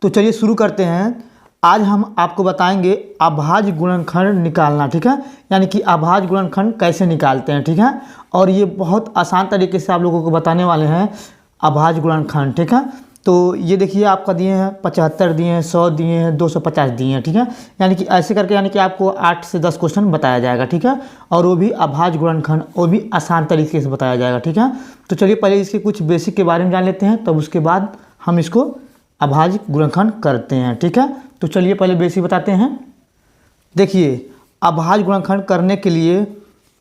तो चलिए शुरू करते हैं। आज हम आपको बताएंगे अभाज्य गुणनखंड निकालना, ठीक है, यानी कि अभाज्य गुणनखंड कैसे निकालते हैं, ठीक है। और ये बहुत आसान तरीके से आप लोगों को बताने वाले हैं अभाज्य गुणनखंड, ठीक है। तो ये देखिए आपका दिए हैं 75 दिए हैं, 100 दिए हैं, 250 दिए हैं, ठीक है। यानी कि ऐसे करके यानी कि आपको 8 से 10 क्वेश्चन बताया जाएगा, ठीक है। और वो भी अभाज्य गुणनखंड, वो भी आसान तरीके से बताया जाएगा, ठीक है। तो चलिए पहले इसके कुछ बेसिक के बारे में जान लेते हैं, तब उसके बाद हम इसको अभाज्य गुणनखंड करते हैं, ठीक है। तो चलिए पहले बेसिक बताते हैं। देखिए अभाज्य गुणनखंड करने के लिए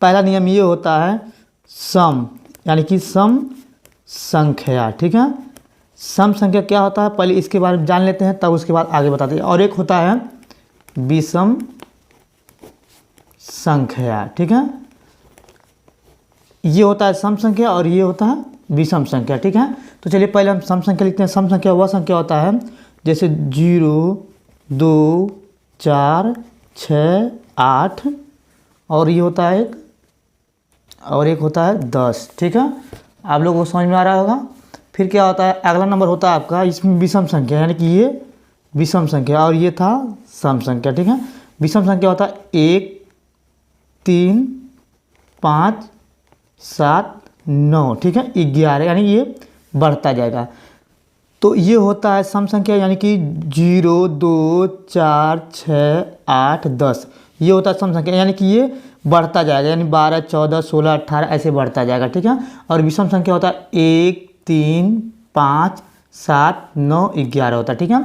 पहला नियम ये होता है सम, यानी कि सम संख्या, ठीक है। सम संख्या क्या होता है पहले इसके बारे में जान लेते हैं, तब उसके बाद आगे बताते हैं। और एक होता है विषम संख्या, ठीक है। ये होता है सम संख्या और ये होता है विषम संख्या, ठीक है। तो चलिए पहले हम सम संख्या लिखते हैं। सम संख्या वह संख्या होता है जैसे 0, 2, 4, 6, 8 और ये होता है और एक होता है 10, ठीक है। आप लोगों को समझ में आ रहा होगा। फिर क्या होता है अगला नंबर होता है आपका इसमें विषम संख्या, यानी कि ये विषम संख्या और ये था सम संख्या, ठीक है। विषम संख्या होता है 1, 3, 5, 7, 9, ठीक है, 11, यानी ये बढ़ता जाएगा। तो ये होता है सम संख्या, यानी कि 0, 2, 4, 6, 8, 10, ये होता है सम संख्या, यानी कि ये बढ़ता जाएगा, यानी 12, 14, 16, 18 ऐसे बढ़ता जाएगा, ठीक है। और विषम संख्या होता है 1, 3, 5, 7, 9, 11 होता है, ठीक है।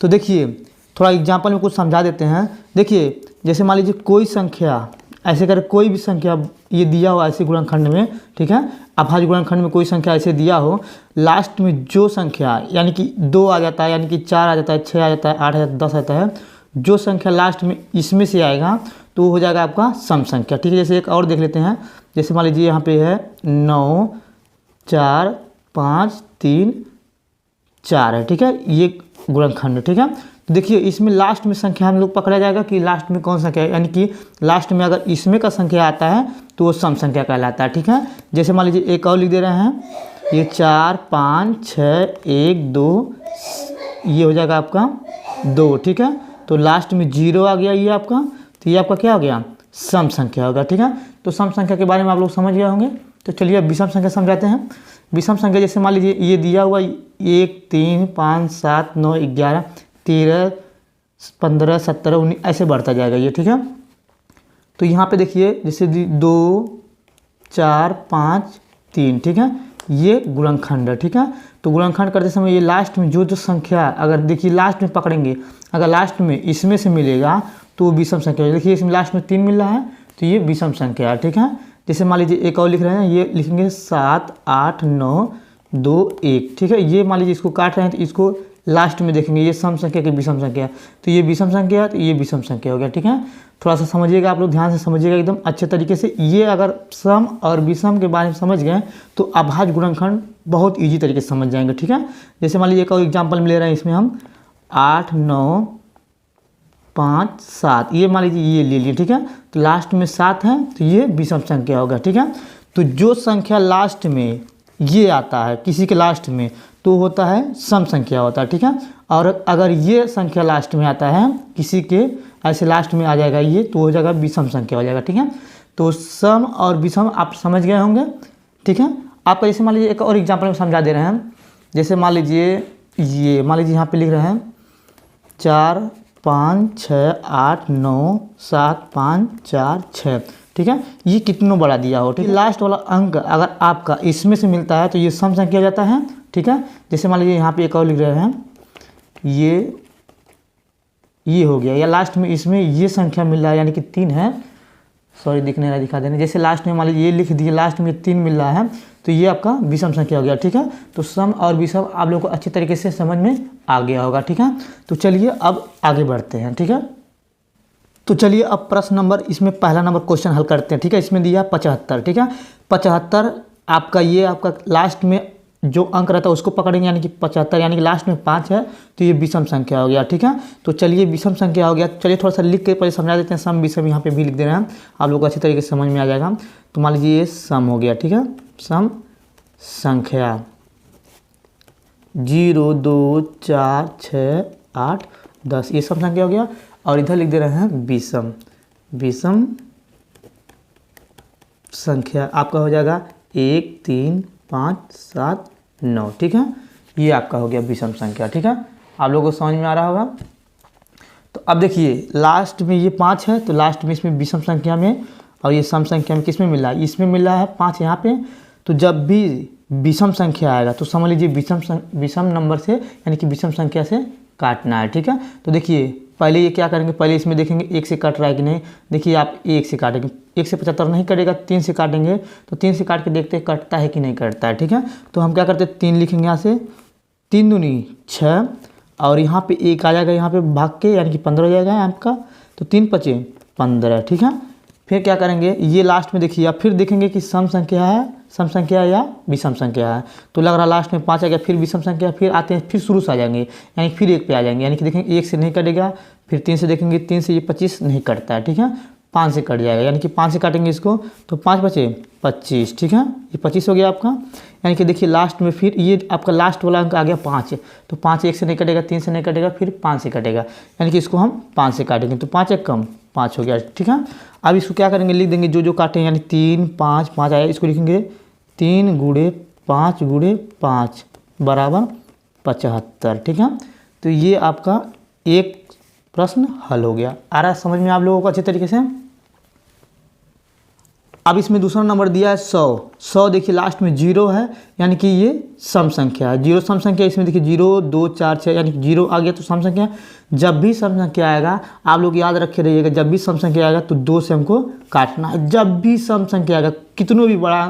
तो देखिए थोड़ा एग्जाम्पल में कुछ समझा देते हैं। देखिए जैसे मान लीजिए कोई संख्या ऐसे कर कोई भी संख्या ये दिया हो ऐसे गुणनखंड में, ठीक है, अभाज्य गुणनखंड में कोई संख्या ऐसे दिया हो, लास्ट में जो संख्या यानी कि 2 आ जाता है, यानी कि 4 आ जाता है, 6 आ जाता है, 8 आ जाता है, 10 आता है, जो संख्या लास्ट में इसमें से आएगा तो वो हो जाएगा आपका सम संख्या, ठीक है। जैसे एक और देख लेते हैं। जैसे मान लीजिए यहाँ पे है 9, 4, 5, 3, 4 है, ठीक है, ये गुणनखंड, ठीक है। तो देखिए इसमें लास्ट में संख्या हम लोग पकड़ा जाएगा कि लास्ट में कौन संख्या है, यानी कि लास्ट में अगर इसमें का संख्या आता है तो वो सम संख्या कहलाता है, ठीक है। जैसे मान लीजिए एक और लिख दे रहे हैं, ये 4, 5, 6, 1, 2, ये हो जाएगा आपका 2, ठीक है। तो लास्ट में 0 आ गया ये आपका, तो ये आपका क्या हो गया सम संख्या होगा, ठीक है। तो सम संख्या के बारे में आप लोग समझ गए होंगे। तो चलिए अब विषम संख्या समझाते हैं। विषम संख्या जैसे मान लीजिए ये दिया हुआ 1, 3, 5, 7, 9, 11, 13, 15, 17, 19 ऐसे बढ़ता जाएगा ये, ठीक है। तो यहाँ पे देखिए जैसे 2, 4, 5, 3, ठीक है, ये गुणनखंड है, ठीक है। तो गुणनखंड करते समय ये लास्ट में जो संख्या अगर देखिए लास्ट में पकड़ेंगे, अगर लास्ट में इसमें से मिलेगा तो विषम संख्या। देखिए इसमें लास्ट में 3 मिल रहा है तो ये विषम संख्या है, ठीक है। जैसे मान लीजिए एक और लिख रहे हैं, ये लिखेंगे 7, 8, 9, 2, 1, ठीक है। ये मान लीजिए इसको काट रहे हैं तो इसको लास्ट में देखेंगे ये सम संख्या की विषम संख्या, तो ये विषम संख्या है तो ये विषम संख्या हो गया, ठीक है। थोड़ा सा समझिएगा आप लोग, ध्यान से समझिएगा एकदम अच्छे तरीके से। ये अगर सम और विषम के बारे में समझ गए तो अभाज्य गुणनखंड बहुत ईजी तरीके से समझ जाएंगे, ठीक है। जैसे मान लीजिए एक और एग्जाम्पल में ले रहे हैं, इसमें हम 8, 9, 5, 7, ये मान लीजिए ये ले लिए, ठीक है। तो लास्ट में 7 है तो ये विषम संख्या होगा, ठीक है। तो जो संख्या लास्ट में ये आता है किसी के लास्ट में तो होता है सम संख्या होता है, ठीक है। और अगर ये संख्या लास्ट में आता है किसी के ऐसे लास्ट में आ जाएगा ये तो हो जाएगा विषम संख्या हो जाएगा, ठीक है। तो सम और विषम आप समझ गए होंगे, ठीक है। आपका जैसे मान लीजिए एक और एग्जाम्पल में समझा दे रहे हैं। जैसे मान लीजिए ये मान लीजिए यहाँ पे लिख रहे हैं 4, 5, 6, 8, 9, 7, 5, 4, 6, ठीक है। ये कितनों बड़ा दिया हो, ठीक है। लास्ट वाला अंक अगर आपका इसमें से मिलता है तो ये सम संख्या हो जाता है, ठीक है। जैसे मान लीजिए यहाँ पे एक और लिख रहे हैं, ये हो गया, या लास्ट में इसमें ये संख्या मिल रहा है यानी कि 3 है, सॉरी दिखने रहा दिखा देने। जैसे लास्ट में मान लीजिए ये लिख दिए, लास्ट में 3 मिल रहा है तो ये आपका विषम संख्या हो गया, ठीक है। तो सम और विषम आप लोग को अच्छी तरीके से समझ में आ गया होगा, ठीक है। तो चलिए अब आगे बढ़ते हैं, ठीक है। तो चलिए अब प्रश्न नंबर इसमें पहला नंबर क्वेश्चन हल करते हैं, ठीक है। इसमें दिया 75, ठीक है। 75 आपका ये आपका लास्ट में जो अंक रहता है उसको पकड़ेंगे, यानी कि 75, यानी कि लास्ट में 5 है तो ये विषम संख्या हो गया, ठीक है। तो चलिए विषम संख्या हो गया। चलिए थोड़ा सा लिख के पहले समझा देते हैं। सम विषम यहाँ पे भी लिख दे रहे हैं, आप लोग को अच्छी तरीके से समझ में आ जाएगा। तो मान लीजिए ये सम हो गया, ठीक है। सम संख्या 0, 2, 4, 6, 8 10, ये सम संख्या हो गया। और इधर लिख दे रहे हैं विषम संख्या आपका हो जाएगा 1 3 5 7 9, ठीक है। ये आपका हो गया विषम संख्या, ठीक है। आप लोगों को समझ में आ रहा होगा। तो अब देखिए लास्ट में ये 5 है, तो लास्ट में इसमें विषम संख्या में और ये सम संख्या में किस में मिल रहा है, इसमें मिल रहा है 5 यहाँ पे। तो जब भी विषम संख्या आएगा तो समझ लीजिए विषम नंबर से यानी कि विषम संख्या से काटना है, ठीक है। तो देखिए पहले ये क्या करेंगे, पहले इसमें देखेंगे 1 से कट रहा है कि नहीं। देखिए आप 1 से काटेंगे, 1 से 75 नहीं कटेगा, 3 से काटेंगे। तो 3 से काट के देखते हैं कटता है कि नहीं कटता है, ठीक है। तो हम क्या करते हैं 3 लिखेंगे यहाँ से, 3 दूनी 6 और यहाँ पे 1 आ जाएगा यहाँ पे भाग के, यानी कि 15 हो जाएगा आपका। तो 3 5 15, ठीक है। फिर क्या करेंगे, ये लास्ट में देखिए आप फिर देखेंगे कि सम संख्या है, सम संख्या या विषम संख्या है। तो लग रहा लास्ट में 5 आ गया, फिर विषम संख्या, फिर आते हैं फिर शुरू से आ जाएंगे, यानी फिर 1 पे आ जाएंगे। यानी कि देखेंगे 1 से नहीं कटेगा, फिर 3 से देखेंगे, 3 से ये 25 नहीं कटता है, ठीक है। 5 से कट जाएगा, यानी कि 5 से काटेंगे इसको, तो 5 5 25, ठीक है। ये 25 हो गया आपका। यानी कि देखिए लास्ट में फिर ये आपका लास्ट वाला अंक आ गया 5, तो 5 1 से नहीं कटेगा, 3 से नहीं कटेगा, फिर 5 से कटेगा, यानी कि इसको हम 5 से काटेंगे। तो 5 1 कम 5 हो गया, ठीक है। अब इसको क्या करेंगे, लिख देंगे जो काटें, यानी 3 5 5 आया, इसको लिखेंगे 3 × 5 × 5 बराबर 75, ठीक है। तो ये आपका एक प्रश्न हल हो गया। आ रहा है समझ में आप लोगों को अच्छे तरीके से। अब इसमें दूसरा नंबर दिया है 100। देखिए लास्ट में 0 है, यानी कि ये सम संख्या है। 0 सम संख्या, इसमें देखिए 0 2 4 6, यानी कि 0 आ गया तो सम संख्या। जब भी सम संख्या आएगा आप लोग याद रखे रहिएगा, जब भी सम संख्या आएगा तो 2 से हमको काटना है। जब भी सम संख्या आएगा, कितनों भी बड़ा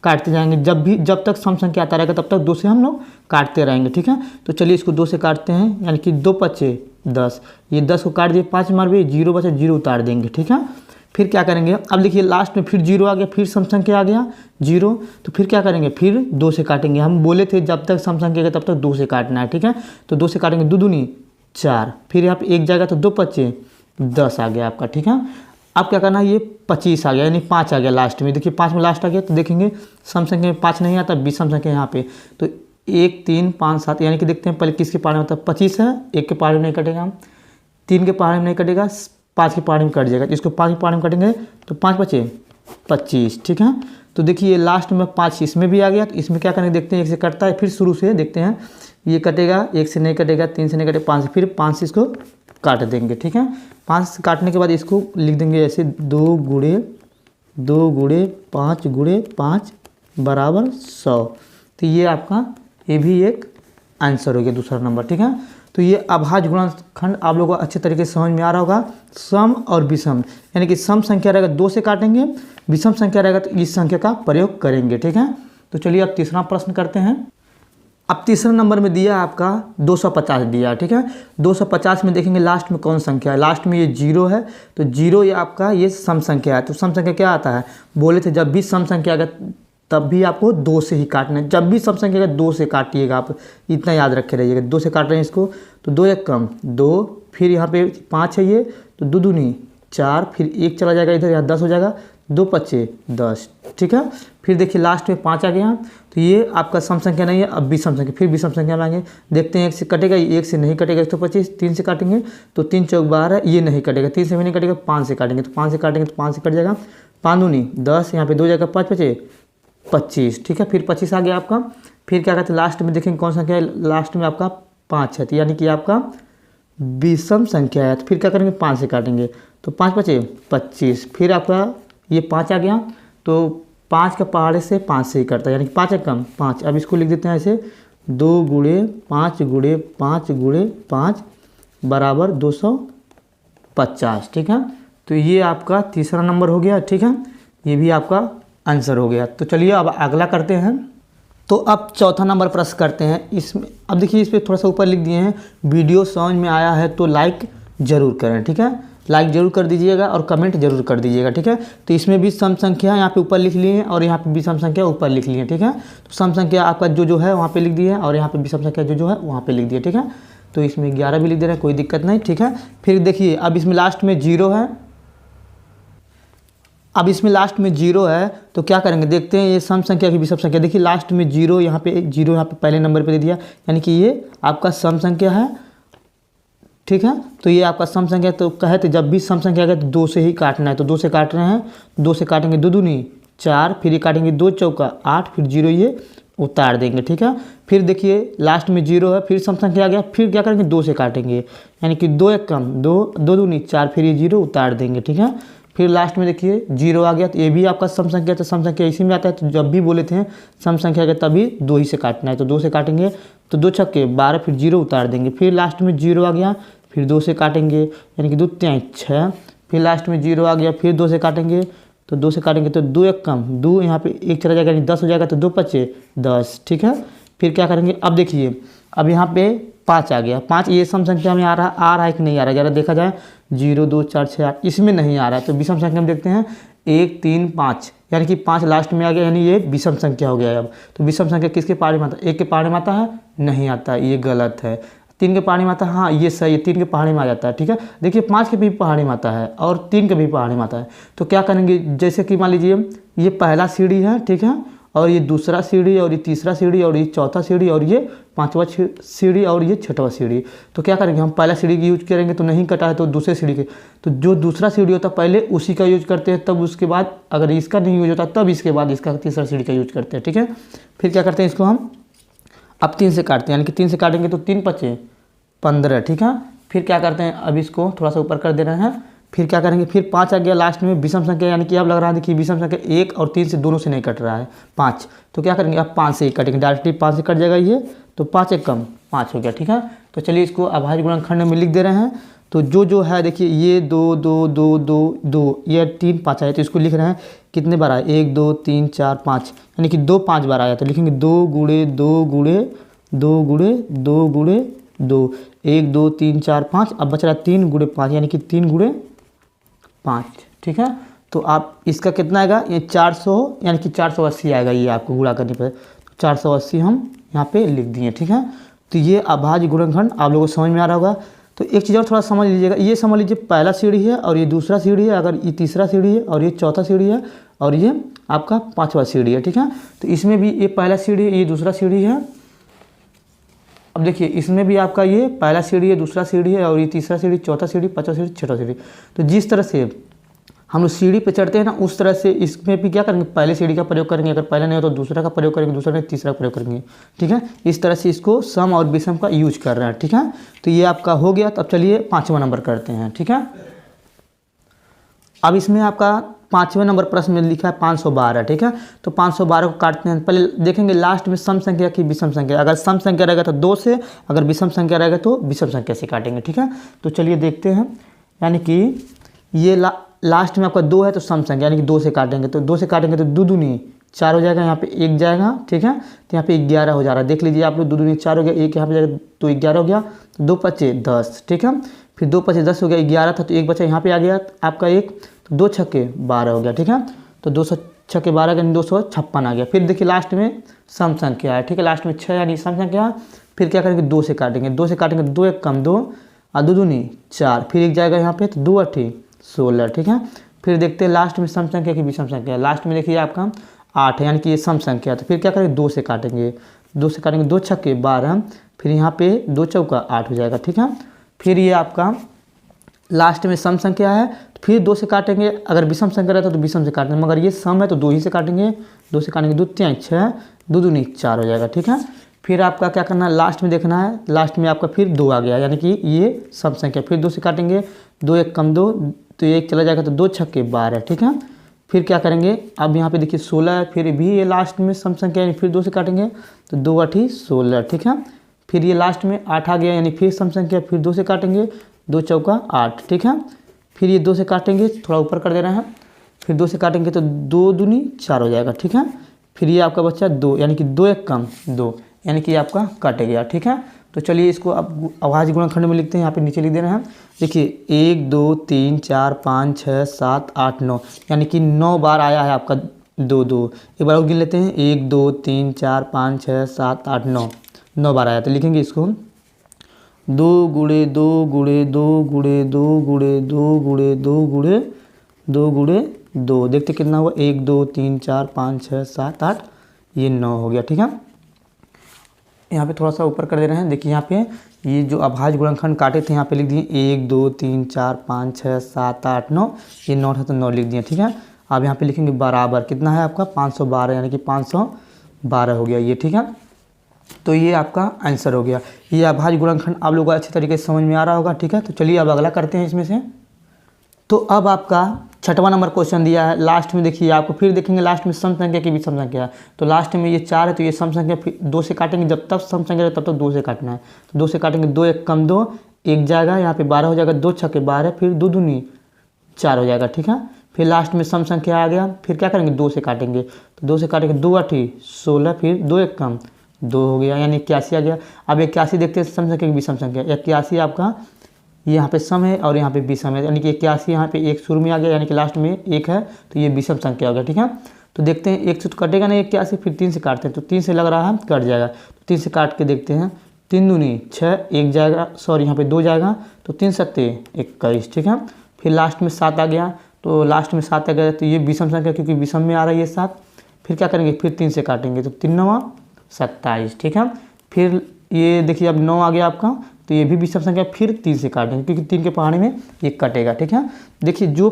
काटते जाएंगे, जब तक सम संख्या आता रहेगा तब तक 2 से हम लोग काटते रहेंगे, ठीक है। तो चलिए इसको 2 से काटते हैं, यानी कि 2 5 10, ये 10 को काट दिए, 5 मार भी 0 बचा, 0 उतार देंगे, ठीक है। फिर क्या करेंगे, अब देखिए लास्ट में फिर 0 आ गया, फिर सम संख्या आ गया 0, तो फिर क्या करेंगे, फिर 2 से काटेंगे। हम बोले थे जब तक सम संख्या आएगा तब तक 2 से काटना है, ठीक है। तो 2 से काटेंगे, 2 दूनी 4, फिर यहाँ पे 1 जाएगा तो 2 5 10 आ गया आपका, ठीक है। अब क्या करना है, ये 25 आ गया, यानी 5 आ गया लास्ट में। देखिए 5 में लास्ट आ गया, तो देखेंगे सम संख्या में 5 नहीं आता, विषम संख्या यहाँ पे। तो 1 3 5 7, यानी कि देखते हैं पहले किसके पहाड़े में, मतलब 25 है, 1 के पहाड़े में नहीं कटेगा, 3 के पहाड़े में नहीं कटेगा, 5 के पहाड़े में कट जाएगा। इसको 5 के पहाड़े में कटेंगे तो 5 5 25, ठीक है। तो देखिए लास्ट में 5 इसमें भी आ गया, तो इसमें क्या करेंगे देखते हैं, 1 से कटता है, फिर शुरू से देखते हैं, ये कटेगा, 1 से नहीं कटेगा, 3 से नहीं कटेगा, 5 से, फिर 5 से इसको काट देंगे, ठीक है। 5 से काटने के बाद इसको लिख देंगे ऐसे 2 × 5 × 5 बराबर 100। तो ये आपका ये भी एक आंसर हो गया दूसरा नंबर, ठीक है। तो ये अभाज्य गुणनखंड आप लोगों को अच्छे तरीके से समझ में आ रहा होगा। सम और विषम, यानी कि सम संख्या रहेगा 2 से काटेंगे, विषम संख्या रहेगा तो इस संख्या का प्रयोग करेंगे, ठीक है। तो चलिए अब तीसरा प्रश्न करते हैं। अब तीसरा नंबर में दिया आपका 250 दिया, ठीक है। 250 में देखेंगे लास्ट में कौन संख्या है, लास्ट में ये 0 है, तो 0 ये आपका ये सम संख्या है। तो सम संख्या क्या आता है, बोले थे जब भी सम संख्या आएगा तब भी आपको 2 से ही काटना है। जब भी सम संख्या आएगा 2 से काटिएगा, आप इतना याद रखे रहिएगा। 2 से काट रहे हैं इसको, तो 2 1 कम 2, फिर यहाँ पे 5 है ये, तो 2 दूनी 4, फिर 1 चला जाएगा इधर, यहाँ 10 हो जाएगा, 2 5 10, ठीक है। फिर देखिए लास्ट में 5 आ गया, तो ये आपका सम संख्या नहीं है, अब विषम संख्या, फिर विषम संख्या लाएंगे, देखते हैं 1 से कटेगा, 1 से नहीं कटेगा 125, 3 से काटेंगे तो 3 4 12, ये नहीं कटेगा, 3 से भी नहीं कटेगा, 5 से काटेंगे, तो 5 से काटेंगे तो 5 से कट जाएगा, 5 दूनी 10, यहाँ पे 2 जाएगा, 5 5 25, ठीक है। फिर 25 आ गया आपका। फिर क्या कहते हैं लास्ट में देखेंगे कौन संख्या है, लास्ट में आपका 5 है, तो यानी कि आपका विषम संख्या है। तो फिर क्या करेंगे 5 से काटेंगे, तो 5 5 25, फिर आपका ये 5 आ गया, तो 5 का पहाड़े से 5 से ही करता है, यानी कि 5 है कम 5। अब इसको लिख देते हैं ऐसे 2 × 5 × 5 × 5 बराबर 250, ठीक है। तो ये आपका तीसरा नंबर हो गया, ठीक है, ये भी आपका आंसर हो गया। तो चलिए अब अगला करते हैं। तो अब चौथा नंबर प्रश्न करते हैं। इसमें अब देखिए इस पर थोड़ा सा ऊपर लिख दिए हैं, वीडियो समझ में आया है तो लाइक ज़रूर करें, ठीक है, लाइक ज़रूर कर दीजिएगा और कमेंट जरूर कर दीजिएगा, ठीक है। तो इसमें भी सम संख्या यहाँ पे ऊपर लिख लिए हैं और यहाँ पे भी सम संख्या ऊपर लिख लिए हैं, ठीक है। तो सम संख्या आपका जो है वहाँ पे लिख दिए है और यहाँ पे भी सम संख्या जो है वहाँ पे लिख दिए, ठीक है। तो इसमें 11 भी लिख दे रहे हैं, कोई दिक्कत नहीं, ठीक है। फिर देखिए अब इसमें लास्ट में 0 है, अब इसमें लास्ट में 0 है, तो क्या करेंगे देखते हैं, ये सम संख्या की विषम संख्या, देखिए लास्ट में 0 यहाँ पे 0 यहाँ पे पहले नंबर पे दे दिया, यानी कि ये आपका सम संख्या है, ठीक है। तो ये आपका सम संख्या, तो कहे थे जब भी सम संख्या आ गया तो 2 से ही काटना है, तो 2 से काट रहे हैं। 2 से काटेंगे 2 दूनी 4, फिर ये काटेंगे 2 चौका 8, फिर 0 ये उतार देंगे, ठीक है। फिर देखिए लास्ट में 0 है, फिर सम संख्या आ गया, फिर क्या करेंगे 2 से काटेंगे, यानी कि 2 एक कम 2, 2 दूनी 4, फिर ये 0 उतार देंगे, ठीक है। फिर लास्ट में देखिए 0 आ गया, तो ये भी आपका सम संख्या, तो सम संख्या इसी में आता है। तो जब भी बोले थे सम संख्या आ गया तभी 2 ही से काटना है, तो 2 से काटेंगे तो 2 छक्के 12, फिर 0 उतार देंगे। फिर लास्ट में 0 आ गया, फिर 2 से काटेंगे, यानी कि 2 3 6, फिर लास्ट में 0 आ गया, फिर 2 से काटेंगे, तो 2 से काटेंगे तो 2 एक कम 2, यहाँ पे 1 चला जाएगा, यानी 10 हो जाएगा, तो 2 पचे 10, ठीक है। फिर क्या करेंगे, अब देखिए अब यहाँ पे 5 आ गया। 5 ये सम संख्या में आ रहा है कि नहीं आ रहा है, ज़रा देखा जाए। 0 2 4 6 8 इसमें नहीं आ रहा है, तो विषम संख्या में देखते हैं 1 3 5, यानी कि 5 लास्ट में आ गया, यानी ये विषम संख्या हो गया है। अब तो विषम संख्या किसके पहाड़ी में आता है, 1 के पहाड़ी में आता है, नहीं आता है, ये गलत है। 3 के पहाड़ी में आता है, हाँ ये सही है, 3 के पहाड़ी में आ जाता है, ठीक है। देखिए 5 के भी पहाड़ी में आता है और 3 के भी पहाड़ी में आता है। तो क्या करेंगे, जैसे कि मान लीजिए ये पहला सीढ़ी है, ठीक है, और ये दूसरा सीढ़ी, और ये तीसरा सीढ़ी, और ये चौथा सीढ़ी, और ये पांचवा सीढ़ी, और ये छठवा सीढ़ी। तो क्या करेंगे, हम पहला सीढ़ी की यूज करेंगे तो नहीं कटा है, तो दूसरे सीढ़ी के, तो जो दूसरा सीढ़ी होता है पहले उसी का यूज करते हैं, तब उसके बाद अगर इसका नहीं यूज होता तब इसके बाद इसका तीसरा सीढ़ी का यूज करते हैं, ठीक है। फिर क्या करते हैं, इसको हम अब 3 से काटते हैं, यानी कि 3 से काटेंगे तो 3 पचे 15, ठीक है। फिर क्या करते हैं, अब इसको थोड़ा सा ऊपर कर दे रहे हैं। फिर क्या करेंगे, फिर 5 आ गया लास्ट में विषम संख्या, यानी कि अब लग रहा है देखिए विषम संख्या 1 और 3 से दोनों से नहीं कट रहा है 5। तो क्या करेंगे, अब 5 से ही कटेंगे, डायरेक्टली 5 से कट जाएगा ये, तो 5 एक कम 5 हो गया, ठीक है। तो चलिए इसको अभाज्य गुणनखंड में लिख दे रहे हैं। तो जो है देखिए ये 2 2 2 2 2, ये 3 5 आया, तो इसको लिख रहे हैं कितने बार आया, 1 2 3 4 5, यानी कि 2 5 बार आया, तो लिखेंगे 2 गुणे 2 गुणे 2 गुणे 2 गुणे 2, 1 2 3 4 5, अब बच रहा 3 गुणे 5, यानी कि 3 गुणे 5, ठीक है। तो आप इसका कितना आएगा, ये 400, यानी कि 480 आएगा, ये आपको गुणा करने पर 480 हम यहाँ पे लिख दिए, ठीक है। तो ये अभाज्य गुणनखंड आप लोगों को समझ में आ रहा होगा। तो एक चीज़ और थोड़ा समझ लीजिएगा, ये समझ लीजिए पहला सीढ़ी है और ये दूसरा सीढ़ी है, अगर ये तीसरा सीढ़ी है और ये चौथा सीढ़ी है और ये आपका पाँचवा सीढ़ी है, ठीक है। तो इसमें भी ये पहला सीढ़ी है, ये दूसरा सीढ़ी है। अब देखिए इसमें भी आपका ये पहला सीढ़ी है, दूसरा सीढ़ी है, और ये तीसरा सीढ़ी, चौथा सीढ़ी, पांचवा सीढ़ी, छठा सीढ़ी। तो जिस तरह से हम लोग सीढ़ी पे चढ़ते हैं ना, उस तरह से इसमें भी क्या करेंगे, पहले सीढ़ी का प्रयोग करेंगे, अगर पहला नहीं हो तो दूसरा का प्रयोग करेंगे, दूसरा नहीं तीसरा का प्रयोग करेंगे, ठीक है। इस तरह से इसको सम और विषम का यूज कर रहे हैं, ठीक है। तो ये आपका हो गया। तो अब चलिए 5वां नंबर करते हैं, ठीक है। अब इसमें आपका 5वें नंबर प्रश्न में लिखा है 512, ठीक है। तो 512 को काटते हैं, पहले देखेंगे लास्ट में सम संख्या की विषम संख्या, अगर सम संख्या रहेगा तो 2 से, अगर विषम संख्या रहेगा तो विषम संख्या से काटेंगे, ठीक है। तो चलिए देखते हैं, यानी कि ये लास्ट में आपका 2 है तो सम संख्या, यानी कि 2 से काटेंगे, तो 2 से काटेंगे तो 2 दूनी 4 हो जाएगा, यहाँ पे 1 जाएगा, ठीक है। तो यहाँ पे 11 हो जा रहा है, देख लीजिए आप लोग, 2 दूनी 4 हो गया, 1 यहाँ पे जाएगा तो 11 हो गया, 2 पचे 10, ठीक है। फिर 2 पचे 10 हो गया, 11 था तो 1 बचा यहाँ पे आ गया आपका 1, तो 2 छक्के 12 हो गया, ठीक है। तो 2 छक्के 12 यानी 256 आ गया। फिर देखिए लास्ट में सम संख्या है, ठीक है, लास्ट में 6 यानी सम संख्या। फिर क्या करेंगे, 2 से काटेंगे, 2 से काटेंगे, 2 एक कम 2 और 2 दूनी 4, फिर 1 जाएगा यहाँ पे, तो 2 8 16, ठीक है। फिर देखते हैं लास्ट में सम संख्या की विषम संख्या, लास्ट में देखिए आपका 8 है, यानी कि ये सम संख्या। तो फिर क्या करेंगे, 2 से काटेंगे, 2 से काटेंगे, 2 छक्के 12, फिर यहाँ पे 2 चौका 8 हो जाएगा, ठीक है। फिर ये आपका लास्ट में सम संख्या है, तो फिर 2 से काटेंगे, अगर विषम संख्या रहता है तो विषम से काटेंगे, मगर ये सम है तो 2 ही से काटेंगे, 2 से काटेंगे, 2 3 6, 2 दूनी 4 हो जाएगा, ठीक है। फिर आपका क्या करना है, लास्ट में देखना है, लास्ट में आपका फिर 2 आ गया, यानी कि ये सम संख्या। फिर 2 से काटेंगे, 2 एक कम 2, तो 1 चला जाएगा, तो 2 छक्के 12, ठीक है। फिर क्या करेंगे, अब यहाँ पे देखिए 16 है, फिर भी ये लास्ट में सम संख्या, यानी फिर 2 से काटेंगे तो 2 8 16, ठीक है। फिर ये लास्ट में 8 आ गया, यानी फिर सम संख्या, फिर 2 से काटेंगे, 2 चौका 8, ठीक है। फिर ये 2 से काटेंगे, थोड़ा ऊपर कर दे रहे हैं, फिर 2 से काटेंगे तो 2 दूनी 4 हो जाएगा, ठीक है। फिर ये आपका बच्चा 2, यानी कि 2 एक कम 2, यानी कि आपका कट गया, ठीक है। तो चलिए इसको अब अभाज्य गुणनखंड में लिखते हैं, यहाँ पे नीचे लिख दे रहे हैं। देखिए 1 2 3 4 5 6 7 8 9, यानी कि 9 बार आया है आपका 2 2। एक बार और गिन लेते हैं, 1 2 3 4 5 6 7 8 9, 9 बार आया। तो लिखेंगे इसको 2 गुणे 2 गुणे 2 गुणे 2 गुणे 2 गुणे 2 गुणे 2 गुणे 2, देखते कितना हुआ, 1 2 3 4 5 6 7 8, ये 9 हो गया, ठीक है। यहाँ पे थोड़ा सा ऊपर कर दे रहे हैं, देखिए यहाँ पे ये जो अभाज्य गुणनखंड काटे थे यहाँ पे लिख दिए 1 2 3 4 5 6 7 8 9, ये 9 था तो 9 लिख दिए, ठीक है। अब यहाँ पे लिखेंगे बराबर, कितना है आपका 512, यानी कि 512 हो गया ये, ठीक है। तो ये आपका आंसर हो गया। ये अभाज्य गुणनखंड आप लोगों को अच्छे तरीके से समझ में आ रहा होगा, ठीक है। तो चलिए अब अगला करते हैं इसमें से। तो अब आपका 6वां नंबर क्वेश्चन दिया है। लास्ट में देखिए, आपको फिर देखेंगे लास्ट में सम संख्या की भी सम संख्या है। तो लास्ट में ये 4 है तो ये सम संख्या फिर 2 से काटेंगे, जब तक सम संख्या है तब तक 2 से काटना है। तो 2 से काटेंगे, 2 1 कम 2, 1 जाएगा, यहाँ पे 12 हो जाएगा, 2 छक्के 12, फिर 2 दूनी 4 हो जाएगा, ठीक है। फिर लास्ट में सम संख्या आ गया, फिर क्या करेंगे 2 से काटेंगे, तो 2 से काटेंगे 2 8 16, फिर 2 1 कम 2 हो गया, यानी 81 आ गया। अब 81 देखते हैं सम संख्या की भी सम संख्या, 81 आपका यहाँ पे सम है और यहाँ पे विषम है, यानी कि 81 यहाँ पे 1 शुरू में आ गया, यानी कि लास्ट में 1 है तो ये विषम संख्या हो गया, ठीक है। तो देखते हैं 1 से तो कटेगा नहीं 81, फिर 3 से काटते हैं, तो 3 से लग रहा है कट जाएगा, तो 3 से काट के देखते हैं, 3 दूनी 6, 1 जाएगा, सॉरी यहाँ पे 2 जाएगा, तो 3 सत्ते 21, ठीक है। फिर लास्ट में 7 आ गया, तो लास्ट में 7 आ गया तो ये विषम संख्या, क्योंकि विषम में आ रहा है ये 7। फिर क्या करेंगे, फिर 3 से काटेंगे, तो 3 9 27, ठीक है। फिर ये देखिए अब 9 आ गया आपका, तो ये भी विषम संख्या, फिर 3 से काटेंगे, क्योंकि 3 के पहाड़े में ये कटेगा, ठीक है। देखिए जो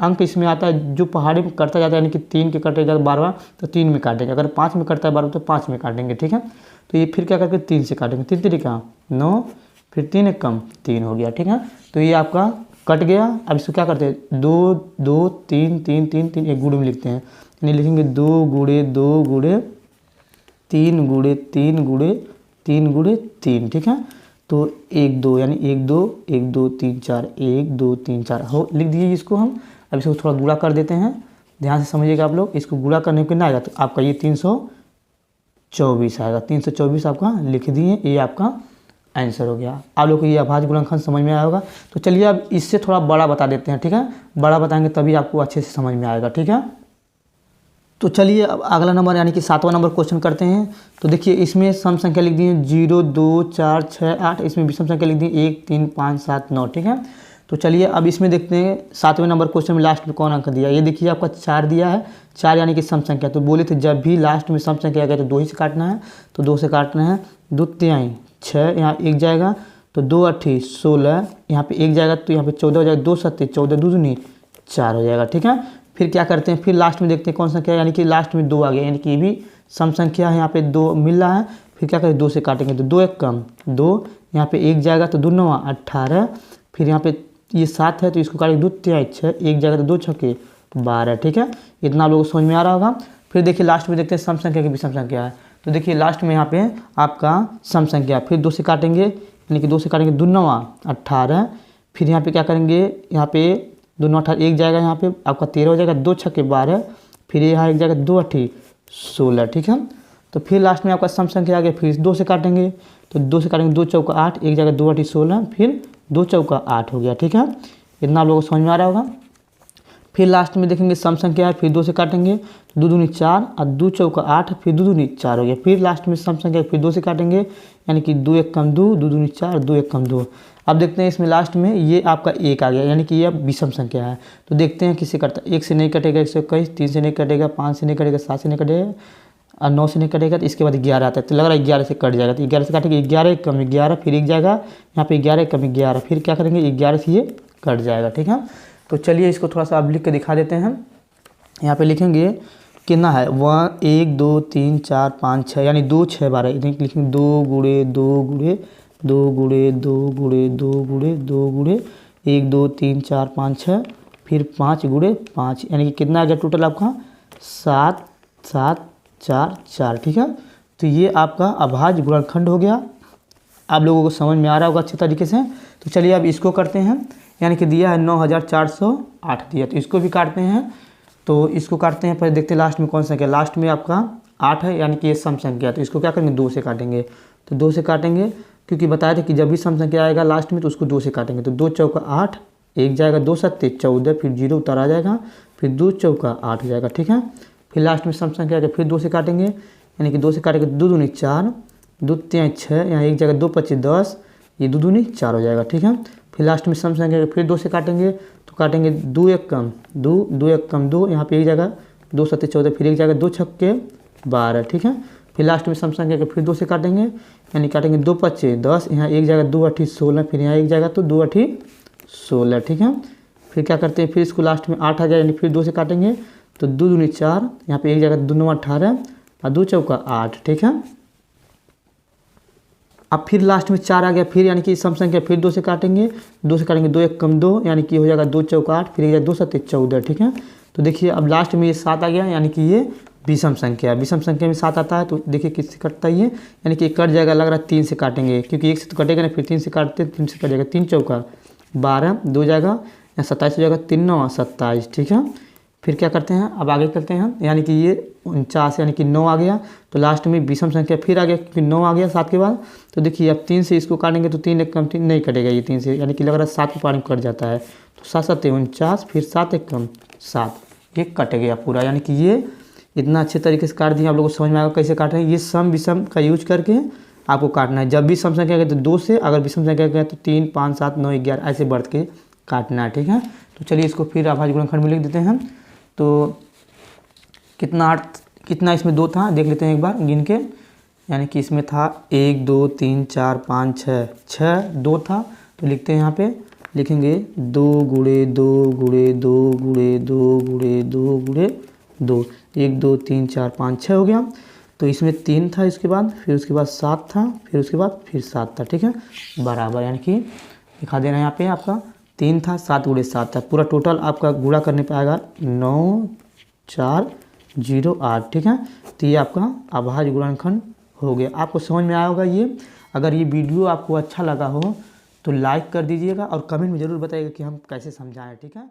अंक इसमें आता है, जो पहाड़ी में कटता जाता है, यानी कि 3 के कटेगा 12 तो 3 में काटेंगे, अगर 5 में कटता है 12 तो 5 में काटेंगे, ठीक है। तो ये फिर क्या करके 3 से काटेंगे, 3 तरीका 9, फिर 3 1 कम 3 हो गया, ठीक है। तो ये आपका कट गया। अब इसको क्या करते हैं, 2 2 3 3 3 3 एक गुणे में लिखते हैं, यानी लिखेंगे 2 गुणे 2 गुणे 3 गुणे 3 गुणे 3 गुणे 3, ठीक है। तो 1 2, यानी 1 2 1 2 3 4 1 2 3 4 हो, लिख दीजिए इसको हम। अब इसको थोड़ा गुणा कर देते हैं, ध्यान से समझिएगा आप लोग। इसको गुणा करने के ना आएगा तो आपका ये 324 आएगा, 324 आपका लिख दिए, ये आपका आंसर हो गया। आप लोग को ये अभाज्य गुणनखंड समझ में आया होगा। तो चलिए अब इससे थोड़ा बड़ा बता देते हैं, ठीक है। बड़ा बताएंगे तभी आपको अच्छे से समझ में आएगा, ठीक है। तो चलिए अब अगला नंबर यानी कि 7वां नंबर क्वेश्चन करते हैं। तो देखिए इसमें सम संख्या लिख दी है 0 2 4 6 8, इसमें विषम संख्या लिख दी 1 3 5 7 9, ठीक है। तो चलिए अब इसमें देखते हैं 7वें नंबर क्वेश्चन में लास्ट में कौन अंक दिया। ये देखिए आपका 4 दिया है, 4 यानी कि सम संख्या। तो बोले थे जब भी लास्ट में सम संख्या आ गया तो 2 ही से काटना है, तो 2 से काटना है। 2 तिहाई 6, यहाँ 1 जाएगा, तो 2 8 16, यहाँ पे 1 जाएगा, तो यहाँ पे 14 हो जाएगा, 2 7 14 2 दूनी 4 हो जाएगा, ठीक है। फिर क्या करते हैं, फिर लास्ट में देखते हैं कौन संख्या, यानी कि लास्ट में 2 आ गया, यानी कि ये भी सम संख्या है, यहाँ पे 2 मिल रहा है। फिर क्या करें, 2 से काटेंगे, तो 2 1 कम 2, यहाँ पे 1 जाएगा, तो 2 9 18, फिर यहाँ पे ये 7 है तो इसको काटेंगे, 2 3 6, 1 जाएगा, तो 2 छक्के 12, ठीक है। इतना आप लोगों को समझ में आ रहा होगा। फिर देखिए लास्ट में देखते हैं सम संख्या की भी सम संख्या है। तो देखिए लास्ट में यहाँ पे आपका सम संख्या, फिर 2 से काटेंगे, यानी कि 2 से काटेंगे, 2 9 18, फिर यहाँ पे क्या करेंगे, यहाँ पे 2 9 18, 1 जाएगा, यहाँ पे आपका 13 हो जाएगा, 2 छक्के 12, फिर यहाँ 1 जाएगा, 2 8 16, ठीक है। तो फिर लास्ट में आपका सम संख्या आ गया, फिर 2 से काटेंगे, तो 2 से काटेंगे, 2 चौका 8, 1 जाएगा, 2 8 16, फिर 2 चौका 8 हो गया, ठीक है। इतना आप लोगों को समझ में आ रहा होगा। फिर लास्ट में देखेंगे सम संख्या है, फिर 2 से काटेंगे, 2 दूनी 4 और 2 चौका 8, फिर 2 दूनी 4 हो गया। फिर लास्ट में सम संख्या फिर 2 से काटेंगे, यानी कि 2 1 कम 2, 2 दूनी 4, 2 1 कम 2। अब देखते हैं इसमें लास्ट में ये आपका 1 आ गया, यानी कि ये अब विषम संख्या है। तो देखते हैं किससे कटता है। 1 से नहीं कटेगा 121, 3 से नहीं कटेगा, 5 से नहीं कटेगा, 7 से नहीं कटेगा और 9 से नहीं कटेगा, तो इसके बाद 11 आता है। तो लग रहा है 11 से कट जाएगा, तो 11 से काटेंगे, 11 कम 11, फिर 1 जाएगा, यहाँ पे 11 कम 11, फिर क्या करेंगे 11 से ये कट जाएगा, ठीक है। तो चलिए इसको थोड़ा सा आप लिख के दिखा देते हैं। यहाँ पे लिखेंगे कितना है, 1 2 3 4 5 6, यानी 2 6 12, लिखेंगे 2 गुणे 2 गुणे 2 गुणे 2 गुणे 2 गुणे 2 गुणे 1 2 3 4 5 6, फिर 5 गुणे 5, यानी कि कितना आ गया टोटल आपका 7 7 4 4, ठीक है। तो ये आपका अभाज्य गुणनखंड हो गया। आप लोगों को समझ में आ रहा होगा अच्छे तरीके से। तो चलिए अब इसको करते हैं, यानी कि दिया है 9408 दिया, तो इसको भी काटते हैं। तो इसको काटते हैं, पहले देखते हैं लास्ट में कौन सा संख्या। लास्ट में आपका 8 है, यानी कि ये सम संख्या, तो इसको क्या करेंगे 2 से काटेंगे। तो 2 से काटेंगे, क्योंकि बताया था कि जब भी सम संख्या आएगा लास्ट में तो उसको 2 से काटेंगे। तो 2 चौका 8, 1 जाएगा, 2 7 14, फिर 0 उतर आ जाएगा, फिर 2 चौका 8 हो जाएगा, ठीक है। फिर लास्ट में सम संख्या आएगा, फिर 2 से काटेंगे, यानी कि 2 से काटेंगे, 2 दूनी 4, 2 3 6, यहाँ 1 जाएगा, 2 25 10, ये 2 दूनी 4 हो जाएगा, ठीक है। फिर लास्ट में सम संख्या फिर 2 से काटेंगे, तो काटेंगे 2 1 कम 2, 2 1 कम 2, यहाँ पे 1 जाएगा, 2 7 14, फिर 1 जाएगा, 2 छक्के 12, ठीक है। फिर लास्ट में सम संख्या के फिर 2 से काटेंगे, यानी काटेंगे 2 पच्चे 10, यहाँ एक जगह 2 अठी 16, फिर यहाँ एक जगह तो 2 अठी 16, ठीक है। फिर क्या करते हैं, फिर इसको लास्ट में 8 आ जाए, यानी फिर 2 से काटेंगे तो 2 दूनी 4, यहाँ पे एक जगह 2 9 18 और 2 चौका 8, ठीक है। अब फिर लास्ट में 4 आ गया, फिर यानी कि सम संख्या फिर 2 से काटेंगे, 2 से काटेंगे 2 1 कम 2, यानी कि हो जाएगा 2 चौका 8, फिर एक जगह 2 7 14, ठीक है। तो देखिए अब लास्ट में ये 7 आ गया, यानी कि ये विषम संख्या, विषम संख्या में 7 आता है। तो देखिए किससे कटता है ये, यानी कि कट जाएगा, लग रहा है 3 से काटेंगे, क्योंकि 1 से तो कटेगा ना, फिर 3 से काटते 3 से कट जाएगा, 3 चौका 12, 2 जाएगा या 27 हो जाएगा, 3 9 27, ठीक है। फिर क्या करते हैं, अब आगे करते हैं, यानी कि ये 49 यानी कि 9 आ गया, तो लास्ट में विषम संख्या फिर आ गया, क्योंकि 9 आ गया 7 के बाद। तो देखिए अब 3 से इसको काटेंगे तो 3 1 कम 3 नहीं कटेगा, ये 3 से, यानी कि लग रहा है 7 के पार में कट जाता है। तो 7 7 49, फिर 7 1 कम 7, ये कट गया पूरा। यानी कि ये इतना अच्छे तरीके से काट दिया, आप लोगों को समझ में आएगा कैसे काट रहे हैं। ये सम विषम का यूज करके आपको काटना है। जब भी सम संख्या गया तो 2 से, अगर विषम संख्या गया तो 3 5 7 9 11 ऐसे बढ़ के काटना है, ठीक है। तो चलिए इसको फिर अभाज्य गुणनखंड में लिख देते हैं। तो कितना इसमें 2 था देख लेते हैं एक बार गिन के, यानी कि इसमें था 1 2 3 4 5 6 2 था। तो लिखते हैं, यहाँ पे लिखेंगे 2 गुणे 2 गुणे 2 गुणे 2 गुणे 2 गुणे 2, 1 2 3 4 5 6 हो गया। तो इसमें 3 था, इसके बाद फिर उसके बाद 7 था, फिर उसके बाद फिर 7 था, ठीक है, बराबर। यानी कि दिखा देना यहाँ पे आपका 3 था 7 गुणे 7 था, पूरा टोटल आपका गुणा करने पे आएगा 9 4 0 8, ठीक है। तो ये आपका अभाज्य गुणनखंड हो गया। आपको समझ में आया होगा ये। अगर ये वीडियो आपको अच्छा लगा हो तो लाइक कर दीजिएगा और कमेंट में ज़रूर बताइएगा कि हम कैसे समझाएं, ठीक है।